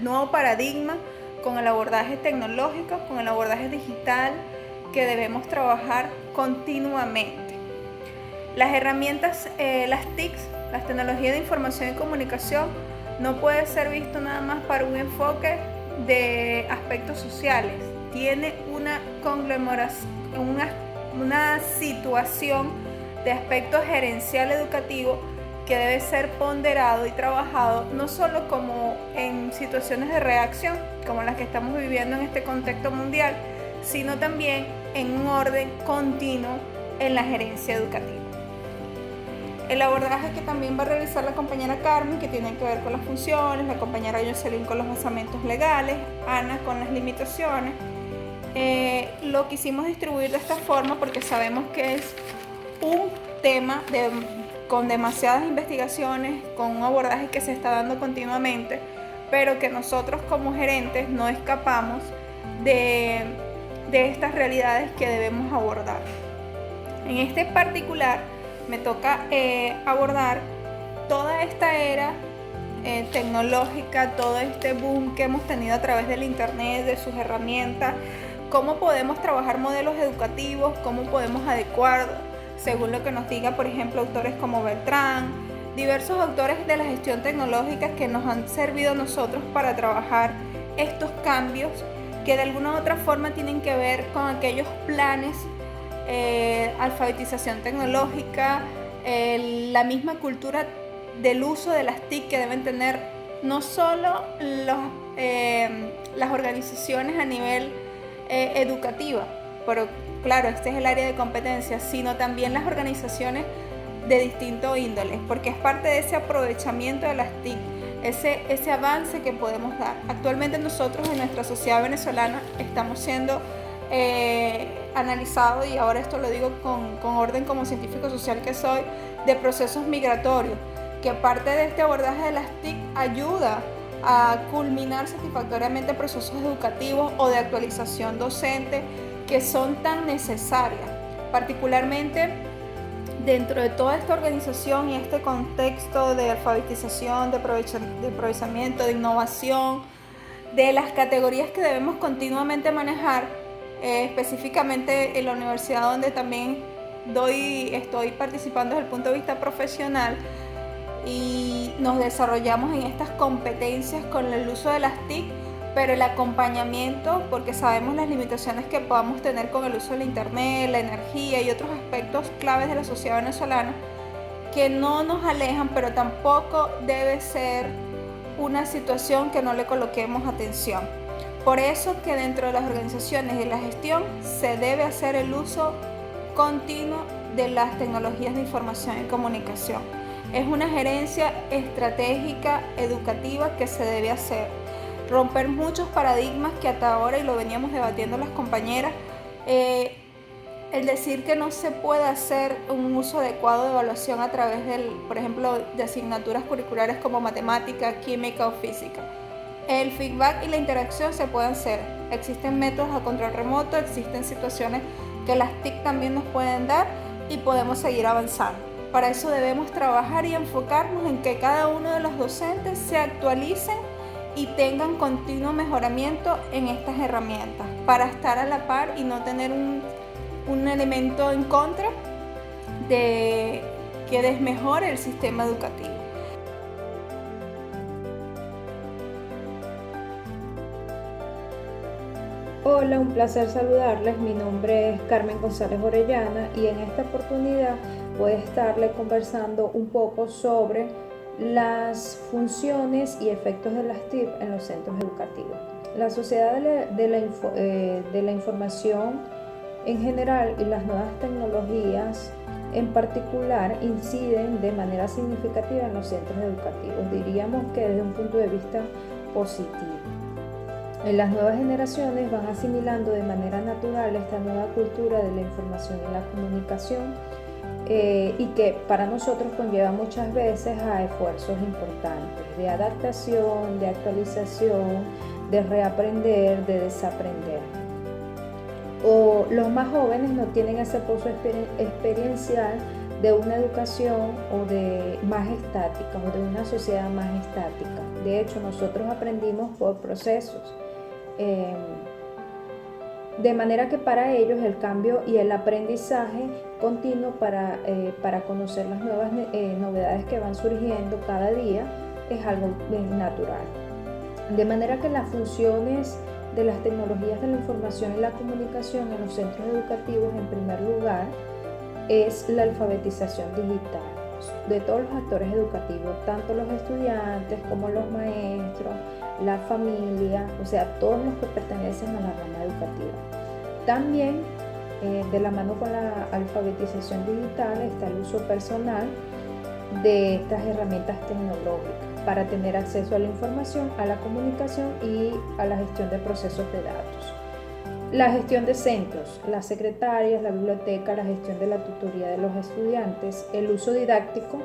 nuevo paradigma con el abordaje tecnológico, con el abordaje digital que debemos trabajar continuamente. Las herramientas, las TICs, las tecnologías de información y comunicación, no puede ser visto nada más para un enfoque de aspectos sociales. Tiene una conglomeración, una situación de aspecto gerencial educativo que debe ser ponderado y trabajado no solo como en situaciones de reacción, como las que estamos viviendo en este contexto mundial, sino también en un orden continuo en la gerencia educativa. El abordaje que también va a realizar la compañera Carmen, que tiene que ver con las funciones, la compañera Jocelyn con los basamentos legales, Ana con las limitaciones, lo quisimos distribuir de esta forma porque sabemos que es un tema con demasiadas investigaciones, con un abordaje que se está dando continuamente, pero que nosotros como gerentes no escapamos de estas realidades que debemos abordar. En este particular me toca abordar toda esta era tecnológica, todo este boom que hemos tenido a través del internet, de sus herramientas, cómo podemos trabajar modelos educativos, cómo podemos adecuar según lo que nos diga, por ejemplo, autores como Bertrand, diversos autores de la gestión tecnológica que nos han servido a nosotros para trabajar estos cambios que de alguna u otra forma tienen que ver con aquellos planes, alfabetización tecnológica, la misma cultura del uso de las TIC que deben tener no solo las organizaciones a nivel educativa, pero claro, este es el área de competencia, sino también las organizaciones de distinto índole, porque es parte de ese aprovechamiento de las TIC, ese avance que podemos dar. Actualmente nosotros en nuestra sociedad venezolana estamos siendo analizados, y ahora esto lo digo con orden como científico social que soy, de procesos migratorios, que parte de este abordaje de las TIC ayuda a culminar satisfactoriamente procesos educativos o de actualización docente que son tan necesarias, particularmente dentro de toda esta organización y este contexto de alfabetización, de aprovechamiento, de innovación, de las categorías que debemos continuamente manejar, específicamente en la universidad donde también estoy participando desde el punto de vista profesional, y nos desarrollamos en estas competencias con el uso de las TIC, pero el acompañamiento, porque sabemos las limitaciones que podamos tener con el uso del internet, la energía y otros aspectos claves de la sociedad venezolana que no nos alejan, pero tampoco debe ser una situación que no le coloquemos atención. Por eso que dentro de las organizaciones y la gestión se debe hacer el uso continuo de las tecnologías de información y comunicación. Es una gerencia estratégica educativa que se debe hacer. Romper muchos paradigmas que hasta ahora, y lo veníamos debatiendo las compañeras, el decir que no se puede hacer un uso adecuado de evaluación a través por ejemplo, de asignaturas curriculares como matemática, química o física. El feedback y la interacción se pueden hacer. Existen métodos a control remoto, existen situaciones que las TIC también nos pueden dar y podemos seguir avanzando. Para eso debemos trabajar y enfocarnos en que cada uno de los docentes se actualicen y tengan continuo mejoramiento en estas herramientas para estar a la par y no tener un elemento en contra de que desmejore el sistema educativo. Hola, un placer saludarles. Mi nombre es Carmen González Orellana y en esta oportunidad voy a estarle conversando un poco sobre las funciones y efectos de las TIC en los centros educativos. La sociedad de la información en general y las nuevas tecnologías en particular inciden de manera significativa en los centros educativos, diríamos que desde un punto de vista positivo. Las nuevas generaciones van asimilando de manera natural esta nueva cultura de la información y la comunicación, y que para nosotros conlleva muchas veces a esfuerzos importantes de adaptación, de actualización, de reaprender, de desaprender. O los más jóvenes no tienen ese pozo experiencial de una educación más estática o de una sociedad más estática. De hecho, nosotros aprendimos por procesos. De manera que para ellos el cambio y el aprendizaje continuo para conocer las nuevas novedades que van surgiendo cada día es algo natural. De manera que las funciones de las tecnologías de la información y la comunicación en los centros educativos, en primer lugar, es la alfabetización digital de todos los actores educativos, tanto los estudiantes como los maestros, la familia, o sea, todos los que pertenecen a la rama educativa. También, de la mano con la alfabetización digital, está el uso personal de estas herramientas tecnológicas para tener acceso a la información, a la comunicación y a la gestión de procesos de datos. La gestión de centros, las secretarias, la biblioteca, la gestión de la tutoría de los estudiantes, el uso didáctico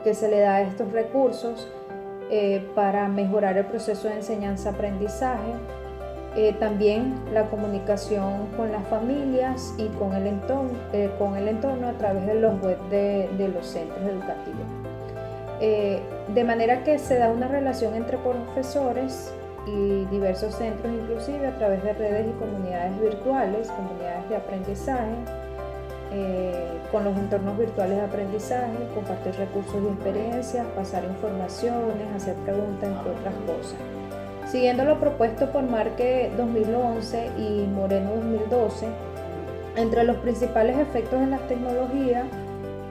que se le da a estos recursos para mejorar el proceso de enseñanza-aprendizaje, también la comunicación con las familias y con el entorno a través de los webs de los centros educativos. De manera que se da una relación entre profesores y diversos centros, inclusive a través de redes y comunidades virtuales, comunidades de aprendizaje, con los entornos virtuales de aprendizaje, compartir recursos y experiencias, pasar informaciones, hacer preguntas, entre otras cosas. Siguiendo lo propuesto por Marque 2011 y Moreno 2012, entre los principales efectos de las tecnologías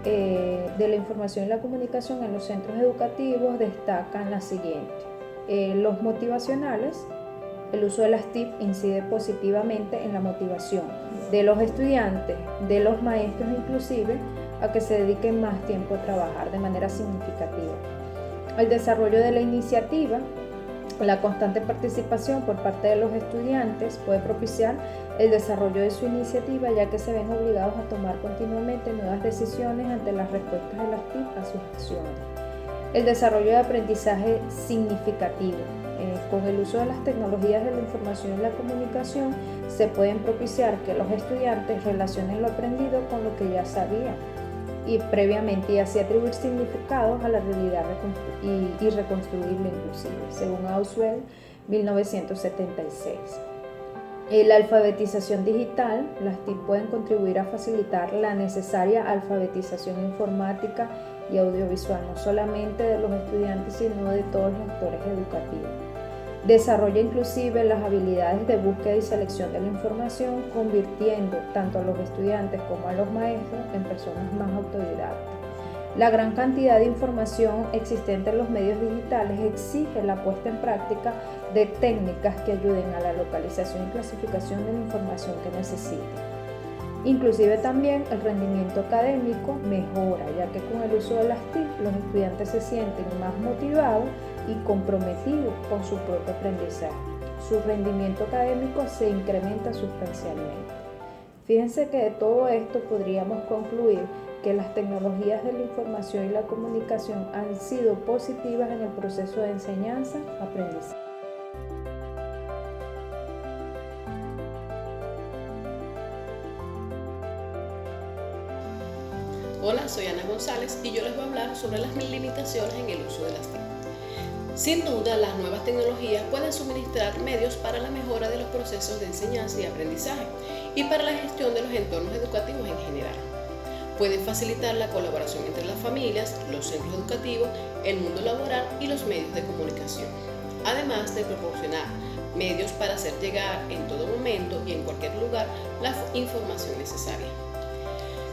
de la información y la comunicación en los centros educativos destacan las siguientes. Los motivacionales. El uso de las TIC incide positivamente en la motivación de los estudiantes, de los maestros inclusive, a que se dediquen más tiempo a trabajar de manera significativa. El desarrollo de la iniciativa. La constante participación por parte de los estudiantes puede propiciar el desarrollo de su iniciativa, ya que se ven obligados a tomar continuamente nuevas decisiones ante las respuestas de las TIC a sus acciones. El desarrollo de aprendizaje significativo. Con el uso de las tecnologías de la información y la comunicación se pueden propiciar que los estudiantes relacionen lo aprendido con lo que ya sabían y previamente, y así atribuir significados a la realidad y reconstruirla inclusive, según Auswell, 1976. La alfabetización digital. Las TIC pueden contribuir a facilitar la necesaria alfabetización informática y audiovisual, no solamente de los estudiantes, sino de todos los actores educativos. Desarrolla inclusive las habilidades de búsqueda y selección de la información, convirtiendo tanto a los estudiantes como a los maestros en personas más autodidactas. La gran cantidad de información existente en los medios digitales exige la puesta en práctica de técnicas que ayuden a la localización y clasificación de la información que necesiten. Inclusive también el rendimiento académico mejora, ya que con el uso de las TIC los estudiantes se sienten más motivados y comprometidos con su propio aprendizaje. Su rendimiento académico se incrementa sustancialmente. Fíjense que de todo esto podríamos concluir que las tecnologías de la información y la comunicación han sido positivas en el proceso de enseñanza-aprendizaje. Hola, soy Ana González y yo les voy a hablar sobre las limitaciones en el uso de las TIC. Sin duda, las nuevas tecnologías pueden suministrar medios para la mejora de los procesos de enseñanza y aprendizaje y para la gestión de los entornos educativos en general. Pueden facilitar la colaboración entre las familias, los centros educativos, el mundo laboral y los medios de comunicación, además de proporcionar medios para hacer llegar en todo momento y en cualquier lugar la información necesaria.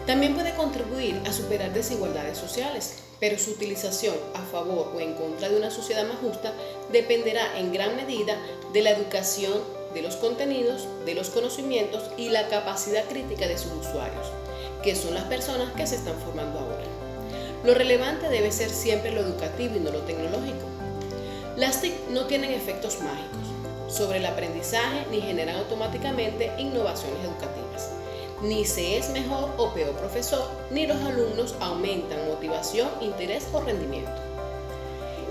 También puede contribuir a superar desigualdades sociales, pero su utilización a favor o en contra de una sociedad más justa dependerá en gran medida de la educación, de los contenidos, de los conocimientos y la capacidad crítica de sus usuarios, que son las personas que se están formando ahora. Lo relevante debe ser siempre lo educativo y no lo tecnológico. Las TIC no tienen efectos mágicos sobre el aprendizaje ni generan automáticamente innovaciones educativas. Ni se es mejor o peor profesor, ni los alumnos aumentan motivación, interés o rendimiento.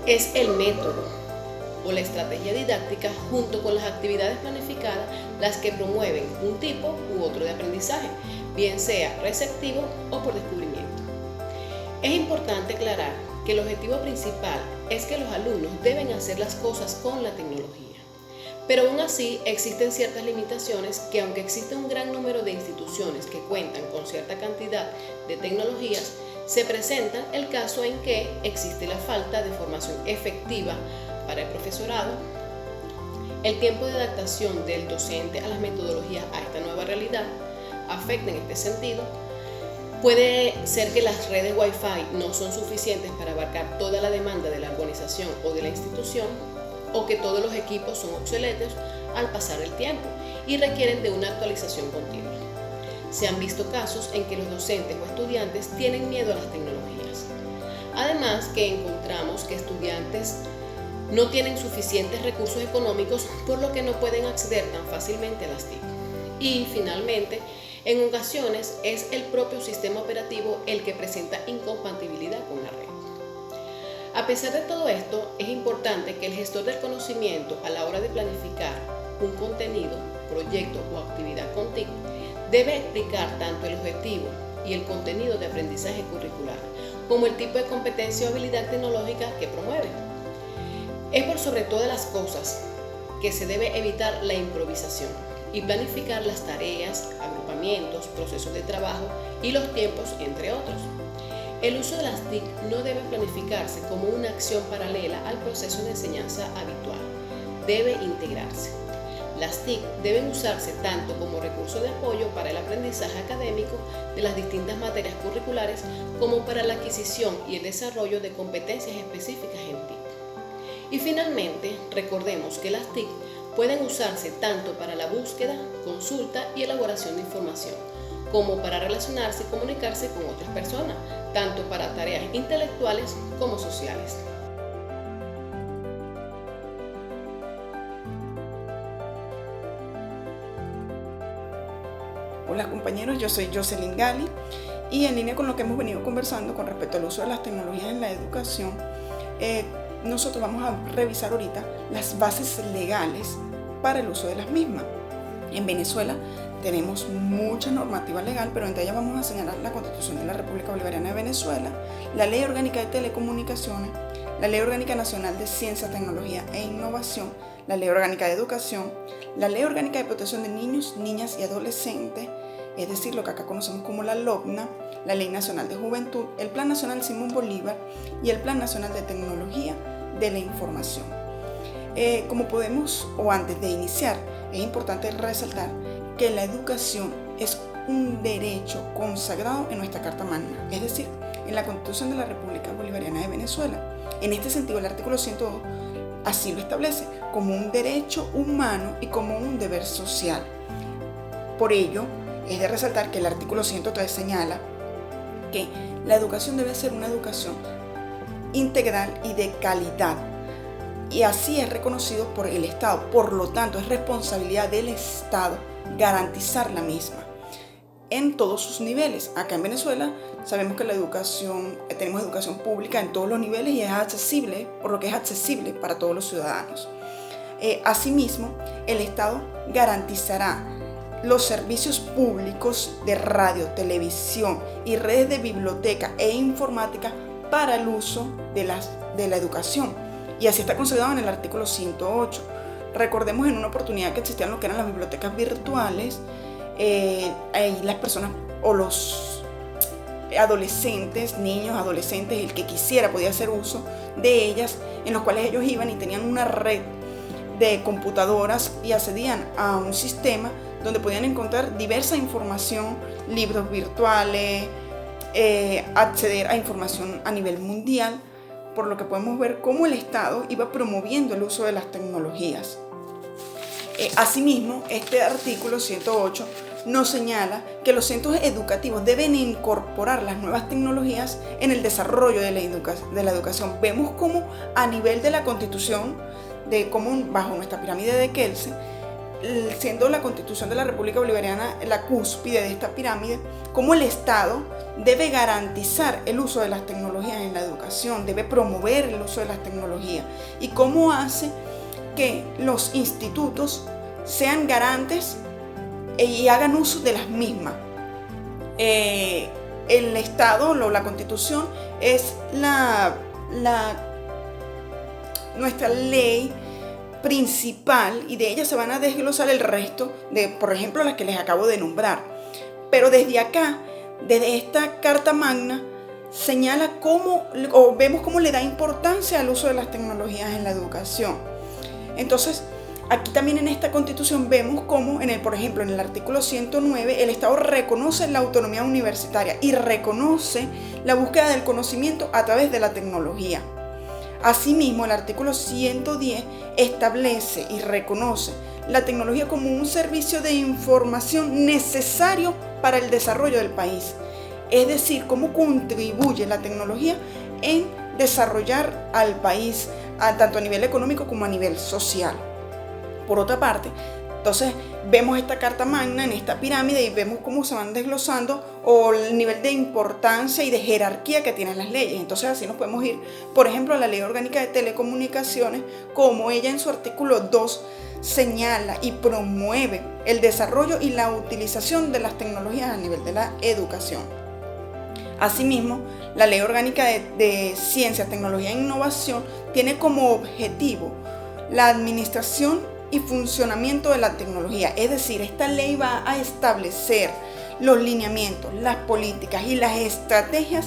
Es el método o la estrategia didáctica junto con las actividades planificadas las que promueven un tipo u otro de aprendizaje, bien sea receptivo o por descubrimiento. Es importante aclarar que el objetivo principal es que los alumnos deben hacer las cosas con la tecnología. Pero aún así existen ciertas limitaciones que, aunque existe un gran número de instituciones que cuentan con cierta cantidad de tecnologías, se presenta el caso en que existe la falta de formación efectiva para el profesorado, el tiempo de adaptación del docente a las metodologías a esta nueva realidad afecta en este sentido. Puede ser que las redes Wi-Fi no son suficientes para abarcar toda la demanda de la organización o de la institución, o que todos los equipos son obsoletos al pasar el tiempo y requieren de una actualización continua. Se han visto casos en que los docentes o estudiantes tienen miedo a las tecnologías. Además, que encontramos que estudiantes no tienen suficientes recursos económicos, por lo que no pueden acceder tan fácilmente a las TIC. Y finalmente, en ocasiones es el propio sistema operativo el que presenta incompatibilidad con la red. A pesar de todo esto, es importante que el gestor del conocimiento, a la hora de planificar un contenido, proyecto o actividad con TIC, debe explicar tanto el objetivo y el contenido de aprendizaje curricular, como el tipo de competencia o habilidad tecnológica que promueve. Es por sobre todas las cosas que se debe evitar la improvisación y planificar las tareas, agrupamientos, procesos de trabajo y los tiempos, entre otros. El uso de las TIC no debe planificarse como una acción paralela al proceso de enseñanza habitual. Debe integrarse. Las TIC deben usarse tanto como recurso de apoyo para el aprendizaje académico de las distintas materias curriculares como para la adquisición y el desarrollo de competencias específicas en TIC. Y finalmente, recordemos que las TIC pueden usarse tanto para la búsqueda, consulta y elaboración de información, como para relacionarse y comunicarse con otras personas, tanto para tareas intelectuales como sociales. Hola compañeros, yo soy Jocelyn Gali y en línea con lo que hemos venido conversando con respecto al uso de las tecnologías en la educación, nosotros vamos a revisar ahorita las bases legales para el uso de las mismas. En Venezuela tenemos mucha normativa legal, pero entre ellas vamos a señalar la Constitución de la República Bolivariana de Venezuela, la Ley Orgánica de Telecomunicaciones, la Ley Orgánica Nacional de Ciencia, Tecnología e Innovación, la Ley Orgánica de Educación, la Ley Orgánica de Protección de Niños, Niñas y Adolescentes, es decir, lo que acá conocemos como la LOPNA, la Ley Nacional de Juventud, el Plan Nacional Simón Bolívar y el Plan Nacional de Tecnología de la Información. Como podemos, o antes de iniciar, es importante resaltar que la educación es un derecho consagrado en nuestra Carta Magna, es decir, en la Constitución de la República Bolivariana de Venezuela. En este sentido, el artículo 102 así lo establece como un derecho humano y como un deber social. Por ello, es de resaltar que el artículo 103 señala que la educación debe ser una educación integral y de calidad, y así es reconocido por el Estado. Por lo tanto, es responsabilidad del Estado garantizar la misma en todos sus niveles. Acá en Venezuela sabemos que tenemos educación pública en todos los niveles y es accesible, por lo que es accesible para todos los ciudadanos. Asimismo, el Estado garantizará los servicios públicos de radio, televisión y redes de biblioteca e informática para el uso de la educación. Y así está consagrado en el artículo 108. Recordemos en una oportunidad que existían lo que eran las bibliotecas virtuales, ahí las personas o los adolescentes, niños, adolescentes, el que quisiera podía hacer uso de ellas, en los cuales ellos iban y tenían una red de computadoras y accedían a un sistema donde podían encontrar diversa información, libros virtuales, acceder a información a nivel mundial, por lo que podemos ver cómo el Estado iba promoviendo el uso de las tecnologías. Asimismo, este artículo 108 nos señala que los centros educativos deben incorporar las nuevas tecnologías en el desarrollo de la educación. Vemos cómo a nivel de la Constitución, bajo nuestra pirámide de Kelsen, siendo la Constitución de la República Bolivariana la cúspide de esta pirámide, cómo el Estado debe garantizar el uso de las tecnologías en la educación, debe promover el uso de las tecnologías y cómo hace que los institutos sean garantes y hagan uso de las mismas. el Estado, la Constitución, es nuestra ley principal, y de ella se van a desglosar el resto de, por ejemplo, las que les acabo de nombrar. Pero desde acá, desde esta Carta Magna, señala vemos cómo le da importancia al uso de las tecnologías en la educación. Entonces, aquí también en esta Constitución vemos cómo, por ejemplo, en el artículo 109, el Estado reconoce la autonomía universitaria y reconoce la búsqueda del conocimiento a través de la tecnología. Asimismo, el artículo 110 establece y reconoce la tecnología como un servicio de información necesario para el desarrollo del país. Es decir, cómo contribuye la tecnología en desarrollar al país, tanto a nivel económico como a nivel social. Por otra parte, entonces vemos esta Carta Magna en esta pirámide y vemos cómo se van desglosando o el nivel de importancia y de jerarquía que tienen las leyes. Entonces así nos podemos ir, por ejemplo, a la Ley Orgánica de Telecomunicaciones, como ella en su artículo 2 señala y promueve el desarrollo y la utilización de las tecnologías a nivel de la educación. Asimismo, la Ley Orgánica de Ciencia, Tecnología e Innovación tiene como objetivo la administración y funcionamiento de la tecnología. Es decir, esta ley va a establecer los lineamientos, las políticas y las estrategias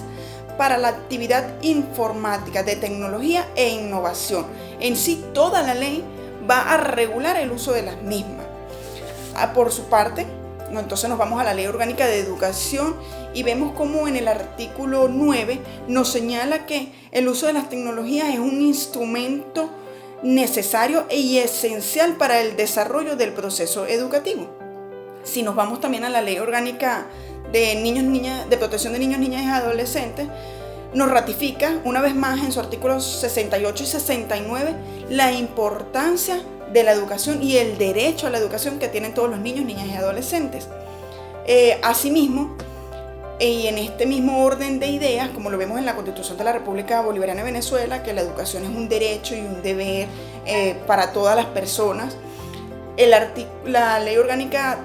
para la actividad informática de tecnología e innovación. En sí, toda la ley va a regular el uso de las mismas. Por su parte, entonces nos vamos a la Ley Orgánica de Educación y vemos cómo en el artículo 9 nos señala que el uso de las tecnologías es un instrumento necesario y esencial para el desarrollo del proceso educativo. Si nos vamos también a la Ley Orgánica de Protección de Niños, Niñas y Adolescentes, nos ratifica una vez más en sus artículos 68 y 69 la importancia de la educación y el derecho a la educación que tienen todos los niños, niñas y adolescentes. Asimismo, y en este mismo orden de ideas, como lo vemos en la Constitución de la República Bolivariana de Venezuela, que la educación es un derecho y un deber para todas las personas, la Ley Orgánica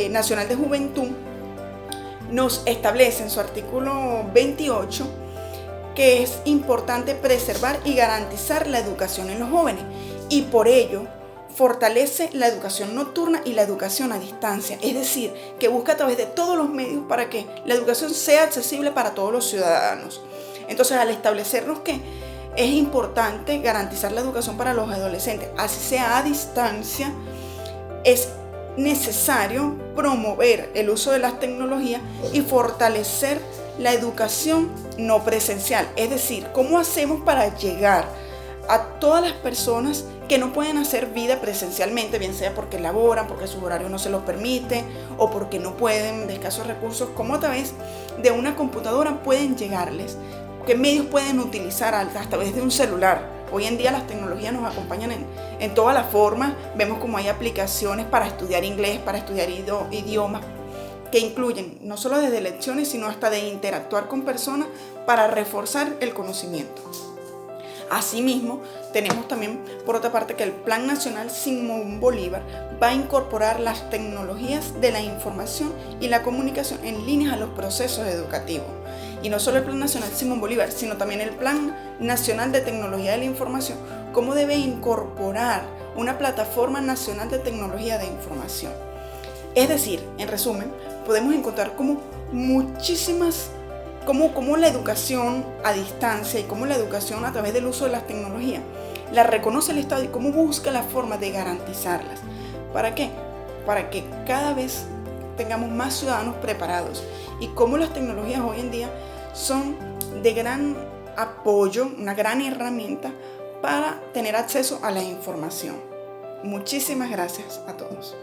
Nacional de Juventud nos establece en su artículo 28 que es importante preservar y garantizar la educación en los jóvenes, y por ello fortalece la educación nocturna y la educación a distancia, es decir, que busca a través de todos los medios para que la educación sea accesible para todos los ciudadanos. Entonces, al establecernos que es importante garantizar la educación para los adolescentes, así sea a distancia, es necesario promover el uso de las tecnologías y fortalecer la educación no presencial, es decir, cómo hacemos para llegar a todas las personas que no pueden hacer vida presencialmente, bien sea porque laboran, porque sus horarios no se los permiten o porque no pueden, de escasos recursos, como a través de una computadora pueden llegarles, qué medios pueden utilizar a través de un celular. Hoy en día las tecnologías nos acompañan en todas las formas, vemos como hay aplicaciones para estudiar inglés, para estudiar idiomas, que incluyen no solo desde lecciones, sino hasta de interactuar con personas para reforzar el conocimiento. Asimismo, tenemos también, por otra parte, que el Plan Nacional Simón Bolívar va a incorporar las tecnologías de la información y la comunicación en líneas a los procesos educativos. Y no solo el Plan Nacional Simón Bolívar, sino también el Plan Nacional de Tecnología de la Información, cómo debe incorporar una plataforma nacional de tecnología de información. Es decir, en resumen, podemos encontrar como muchísimas cómo la educación a distancia y cómo la educación a través del uso de las tecnologías la reconoce el Estado y cómo busca la forma de garantizarlas. ¿Para qué? Para que cada vez tengamos más ciudadanos preparados, y cómo las tecnologías hoy en día son de gran apoyo, una gran herramienta para tener acceso a la información. Muchísimas gracias a todos.